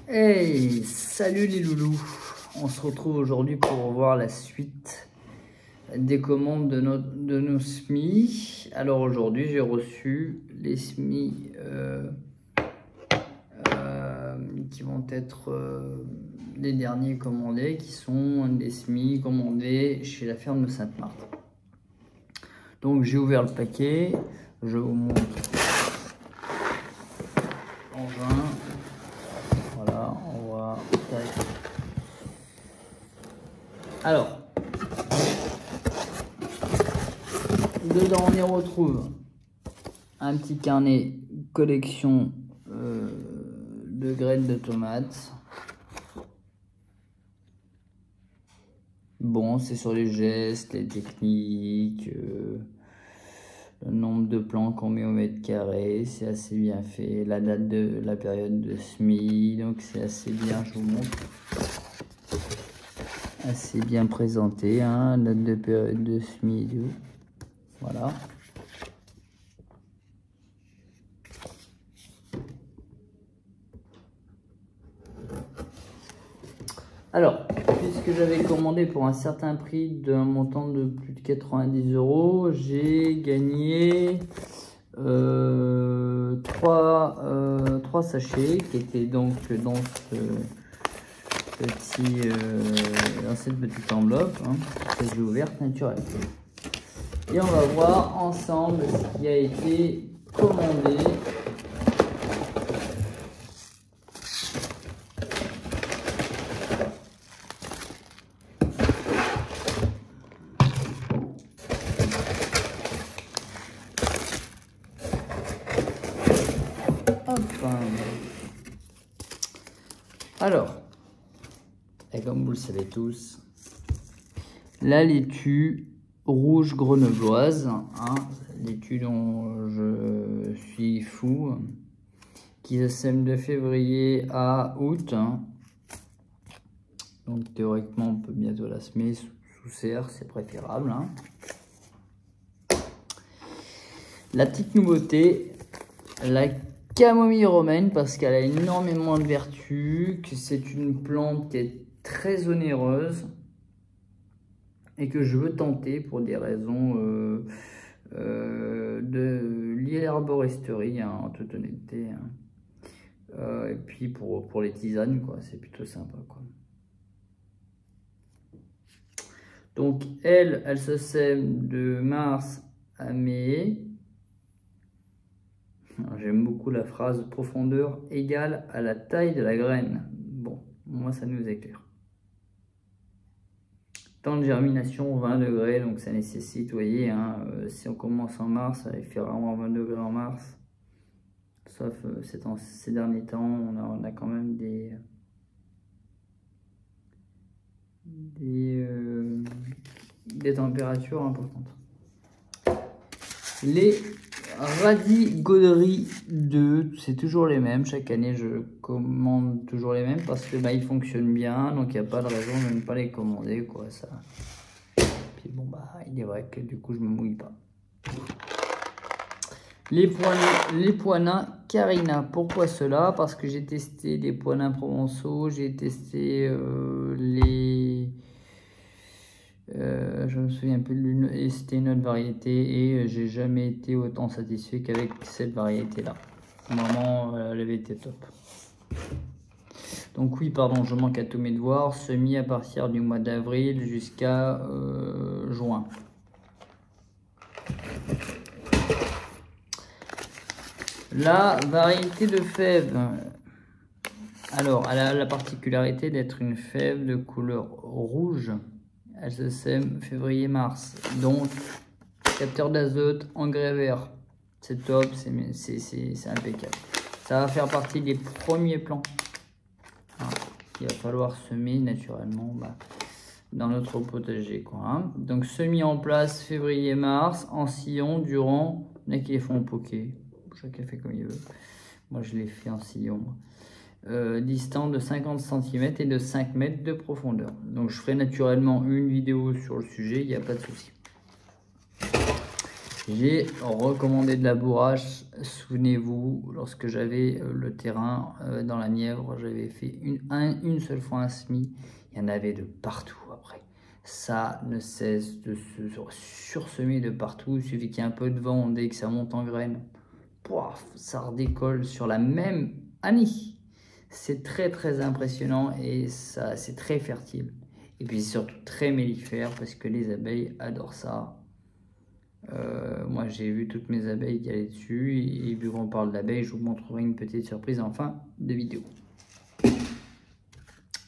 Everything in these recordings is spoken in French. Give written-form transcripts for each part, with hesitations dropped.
Hey, salut les loulous. On se retrouve aujourd'hui pour voir la suite des commandes de nos semis. Alors aujourd'hui, j'ai reçu les semis qui vont être les derniers commandés, qui sont des semis commandés chez la ferme de Sainte-Marthe. Donc j'ai ouvert le paquet, je vous montre l'engin. Voilà, on voit. Alors, dedans on y retrouve un petit carnet collection de graines de tomates. Bon, c'est sur les gestes, les techniques, le nombre de plants qu'on met au mètre carré, c'est assez bien fait. La date de la période de semis, donc c'est assez bien, je vous montre. Assez bien présenté, hein, date de période de semis, voilà. Alors, puisque j'avais commandé pour un certain prix d'un montant de plus de 90 €, j'ai gagné 3 sachets qui étaient donc dans dans cette petite enveloppe, hein, que j'ai ouverte naturellement. Et on va voir ensemble ce qui a été commandé. Alors, et comme vous le savez tous, la laitue rouge grenobloise, hein, laitue dont je suis fou, qui se sème de février à août, hein. Donc théoriquement on peut bientôt la semer sous serre, c'est préférable, hein. La petite nouveauté, la camomille romaine, parce qu'elle a énormément de vertus, que c'est une plante qui est très onéreuse et que je veux tenter pour des raisons liées à l'herboristerie, hein, en toute honnêteté, hein. Et puis pour les tisanes, quoi, c'est plutôt sympa, quoi. Donc elle se sème de mars à mai. J'aime beaucoup la phrase profondeur égale à la taille de la graine. Bon, moi ça nous éclaire. Temps de germination 20 degrés, donc ça nécessite, vous voyez, hein, si on commence en mars, il fait vraiment 20 degrés en mars. Sauf ces derniers temps, on a quand même des températures importantes. Les radis Gaudry 2, c'est toujours les mêmes. Chaque année, je commande toujours les mêmes parce que ils fonctionnent bien, donc il n'y a pas de raison de ne pas les commander, quoi, ça. Puis bon, il est vrai que du coup, je me mouille pas. Les poignins Carina. Pourquoi cela? Parce que j'ai testé les poignins provençaux, j'ai testé je me souviens plus de l'une, et c'était une autre variété, et j'ai jamais été autant satisfait qu'avec cette variété là. Vraiment, elle avait été top. Donc oui, pardon, je manque à tous mes devoirs. Semis à partir du mois d'avril jusqu'à juin. La variété de fève, alors elle a la particularité d'être une fève de couleur rouge. Elle se sème février-mars, donc capteur d'azote, engrais vert, c'est top, c'est impeccable. Ça va faire partie des premiers plants qu'il va falloir semer naturellement dans notre potager, quoi, hein. Donc semis en place février-mars, en sillon durant, il y en a qui les font en poké, chacun fait comme il veut. Moi je l'ai fait en sillon. Distant de 50 cm et de 5 mètres de profondeur. Donc je ferai naturellement une vidéo sur le sujet, il n'y a pas de souci. J'ai recommandé de la bourrache. Souvenez-vous, lorsque j'avais le terrain dans la Nièvre, j'avais fait une seule fois un semis. Il y en avait de partout après. Ça ne cesse de se sursemer de partout. Il suffit qu'il y ait un peu de vent, dès que ça monte en graines, pouf, ça redécolle sur la même année. C'est très très impressionnant et ça c'est très fertile. Et puis c'est surtout très mellifère parce que les abeilles adorent ça. Moi j'ai vu toutes mes abeilles qui allaient dessus et vu qu'on parle d'abeilles, je vous montrerai une petite surprise en fin de vidéo.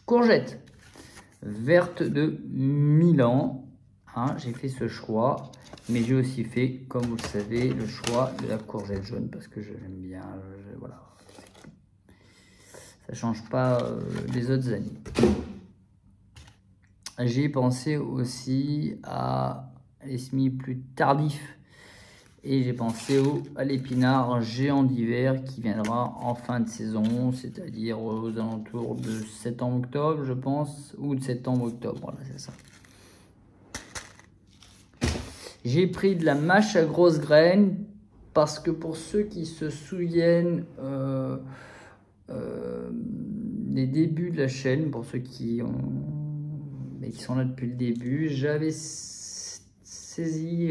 Courgette verte de Milan, hein, j'ai fait ce choix, mais j'ai aussi fait, comme vous le savez, le choix de la courgette jaune parce que je l'aime bien, voilà. Ça change pas les autres années. J'ai pensé aussi à les semis plus tardifs et j'ai pensé à l'épinard géant d'hiver qui viendra en fin de saison, c'est-à-dire aux alentours de septembre-octobre, je pense, ou de septembre-octobre, voilà, c'est ça. J'ai pris de la mâche à grosses graines parce que pour ceux qui se souviennent des débuts de la chaîne, pour ceux qui sont là depuis le début, j'avais saisi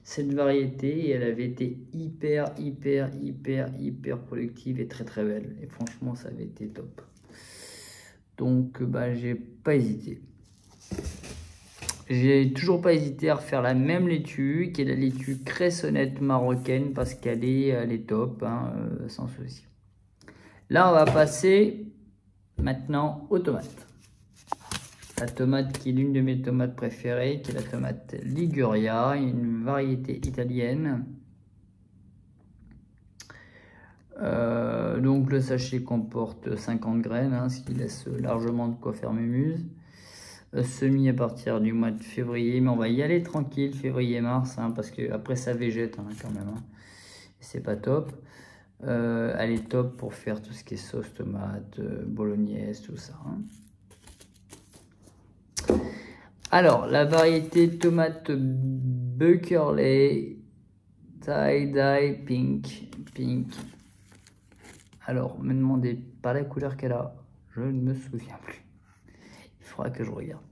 cette variété et elle avait été hyper productive et très belle. Et franchement, ça avait été top. Donc, j'ai pas hésité. J'ai toujours pas hésité à refaire la même laitue, qui est la laitue cressonnette marocaine, parce qu'elle est top, hein, sans souci. Là, on va passer maintenant aux tomates. La tomate qui est l'une de mes tomates préférées, qui est la tomate Liguria, une variété italienne. Donc le sachet comporte 50 graines, hein, ce qui laisse largement de quoi faire mémuse. Semis à partir du mois de février, mais on va y aller tranquille, février-mars, hein, parce que après ça végète hein, quand même. Hein. C'est pas top. Elle est top pour faire tout ce qui est sauce tomate, bolognaise, tout ça. Hein. Alors, la variété tomate Buckerley Tie-Dye Pink. Alors, me demandez pas la couleur qu'elle a, je ne me souviens plus. Il faudra que je regarde.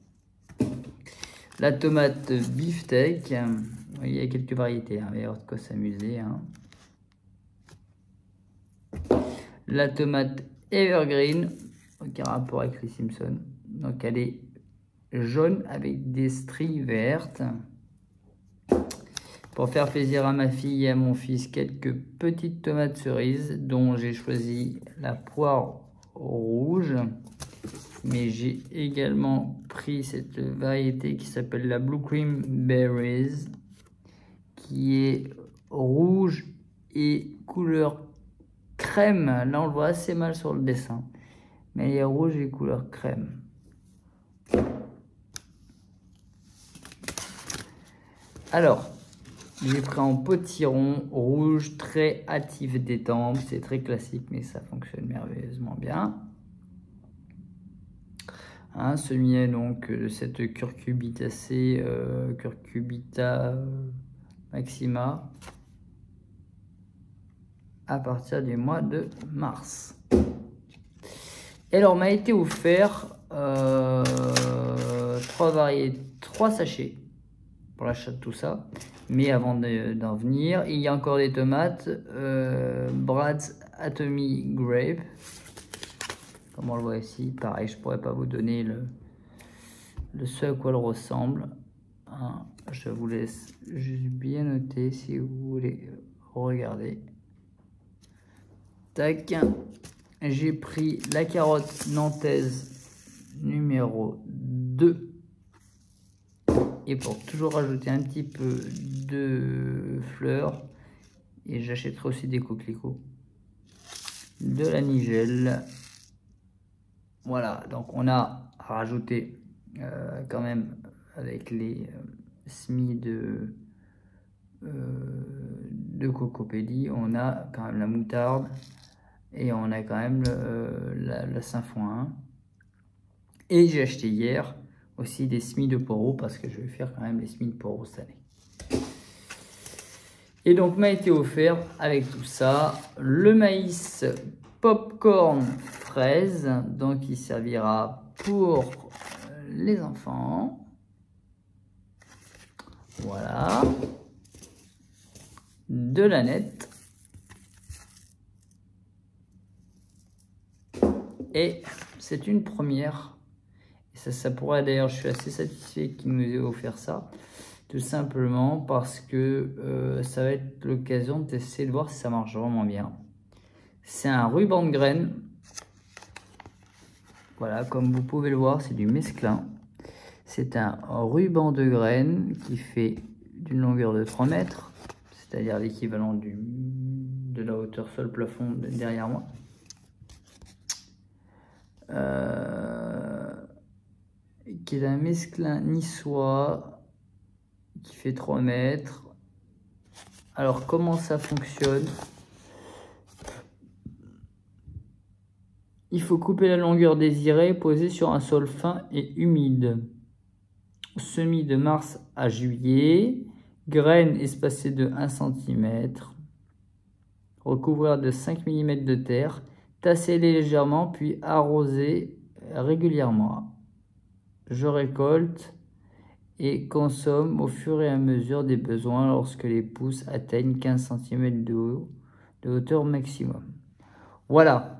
La tomate beefsteak, il y a quelques variétés, hein, il va y avoir de quoi s'amuser. Hein. La tomate evergreen, aucun rapport avec les Simpsons. Donc elle est jaune avec des stries vertes. Pour faire plaisir à ma fille et à mon fils, quelques petites tomates cerises dont j'ai choisi la poire rouge. Mais j'ai également pris cette variété qui s'appelle la Blue Cream Berries, qui est rouge et couleur crème. Là, on le voit assez mal sur le dessin, mais elle est rouge et couleur crème. Alors, j'ai pris en potiron rouge très hâtif des tempes. C'est très classique, mais ça fonctionne merveilleusement bien. Hein, semis donc de cette curcubitacée, curcubita maxima, à partir du mois de mars. Et alors, m'a été offert 3 sachets pour l'achat de tout ça. Mais avant d'en venir, il y a encore des tomates Brad's Atomy Grape. Comme on le voit ici, pareil, je pourrais pas vous donner ce à quoi elle ressemble. Hein, je vous laisse juste bien noter si vous voulez regarder. Tac. J'ai pris la carotte nantaise numéro 2. Et pour toujours rajouter un petit peu de fleurs, et j'achèterai aussi des coquelicots, de la nigelle. Voilà, donc on a rajouté quand même avec les semis de cocopédie, on a quand même la moutarde et on a quand même la Saint-Foin. Et j'ai acheté hier aussi des semis de poireaux parce que je vais faire quand même les semis de poireaux cette année. Et donc m'a été offert avec tout ça le maïs popcorn fraise, donc il servira pour les enfants. Voilà. De la nette. Et c'est une première. Et ça pourrait d'ailleurs, je suis assez satisfait qu'il nous ait offert ça. Tout simplement parce que ça va être l'occasion de tester, de voir si ça marche vraiment bien. C'est un ruban de graines. Voilà, comme vous pouvez le voir, c'est du mesclin. C'est un ruban de graines qui fait d'une longueur de 3 mètres, c'est-à-dire l'équivalent de la hauteur sol-plafond derrière moi. Qui est un mesclin niçois qui fait 3 mètres. Alors comment ça fonctionne? Il faut couper la longueur désirée, poser sur un sol fin et humide. Semis de mars à juillet. Graines espacées de 1 cm. Recouvrir de 5 mm de terre. Tasser légèrement puis arroser régulièrement. Je récolte et consomme au fur et à mesure des besoins lorsque les pousses atteignent 15 cm de hauteur maximum. Voilà.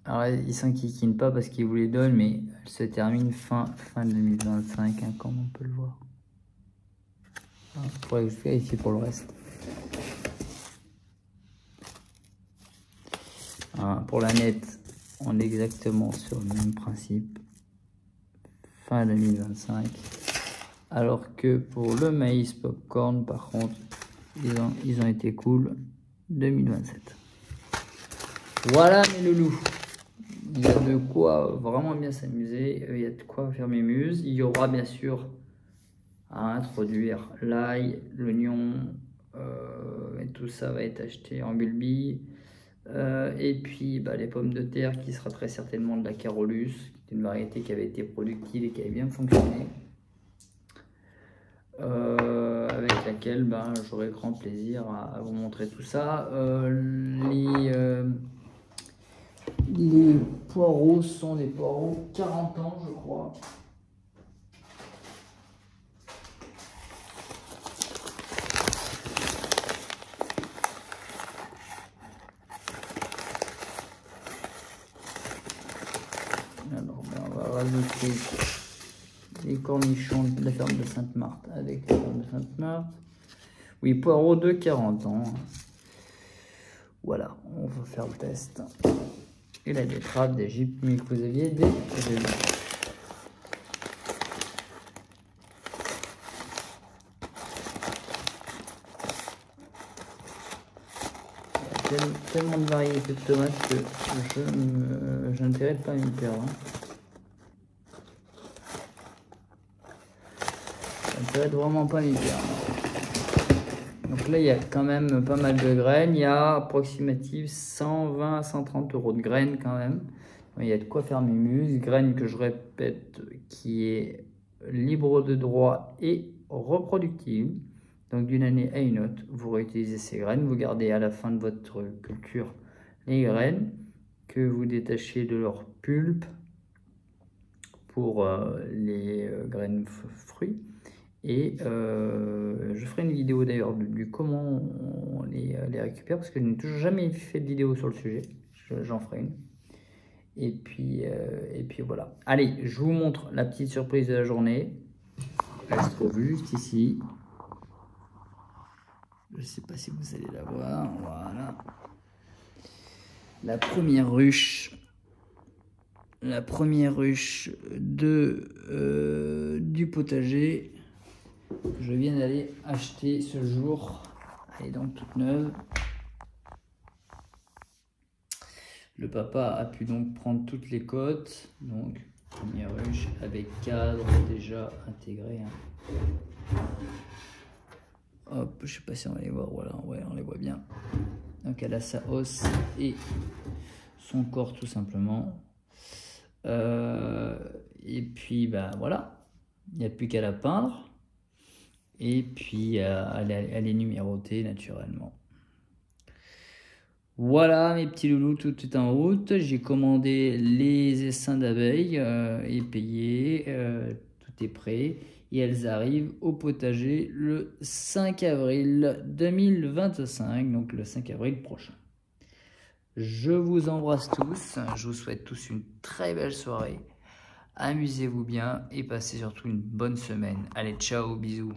Alors, ils s'enquiquinent pas parce qu'ils vous les donnent, mais elle se termine fin 2025, hein, comme on peut le voir. Il faudrait que je vérifie pour le reste. Pour la nette, on est exactement sur le même principe. Fin 2025. Alors que pour le maïs popcorn, par contre, ils ont été cool. 2027. Voilà mes loulous. Il y a de quoi vraiment bien s'amuser, il y a de quoi faire mes muses. Il y aura bien sûr à introduire l'ail, l'oignon, et tout ça va être acheté en bulbi. Et puis les pommes de terre qui sera très certainement de la Carolus, qui est une variété qui avait été productive et qui avait bien fonctionné. Avec laquelle j'aurai grand plaisir à vous montrer tout ça. Les poireaux sont des poireaux 40 ans, je crois. Alors, on va rajouter les cornichons de la ferme de Sainte-Marthe avec la ferme de Sainte-Marthe. Oui, poireaux de 40 ans. Voilà, on va faire le test. Et la betterave d'Égypte, mais que vous aviez déjà vu. Il y a tellement de variétés de tomates que je n'intéresse pas à me perdre. Ça n'intéresse vraiment pas à m'y perdre. Donc là, il y a quand même pas mal de graines. Il y a approximativement 120 à 130 € de graines quand même. Il y a de quoi faire mes muses. Graines que je répète, qui est libre de droit et reproductible. Donc d'une année à une autre, vous réutilisez ces graines. Vous gardez à la fin de votre culture les graines que vous détachez de leur pulpe pour les graines fruits. Et je ferai une vidéo d'ailleurs du comment on les récupère, parce que je n'ai toujours jamais fait de vidéo sur le sujet. J'en ferai une. Et puis voilà. Allez, je vous montre la petite surprise de la journée. Elle se trouve juste ici. Je ne sais pas si vous allez la voir. Voilà. La première ruche. La première ruche du potager. Je viens d'aller acheter ce jour. Elle est donc toute neuve. Le papa a pu donc prendre toutes les côtes. Donc, première ruche avec cadre déjà intégré. Hop, je sais pas si on va les voir. Voilà, ouais, on les voit bien. Donc, elle a sa hausse et son corps tout simplement. Et puis, voilà. Il n'y a plus qu'à la peindre. Et puis, elle est numérotée naturellement. Voilà mes petits loulous, tout est en route. J'ai commandé les essaims d'abeilles et payé. Tout est prêt. Et elles arrivent au potager le 5 avril 2025, donc le 5 avril prochain. Je vous embrasse tous. Je vous souhaite tous une très belle soirée. Amusez-vous bien et passez surtout une bonne semaine. Allez, ciao, bisous.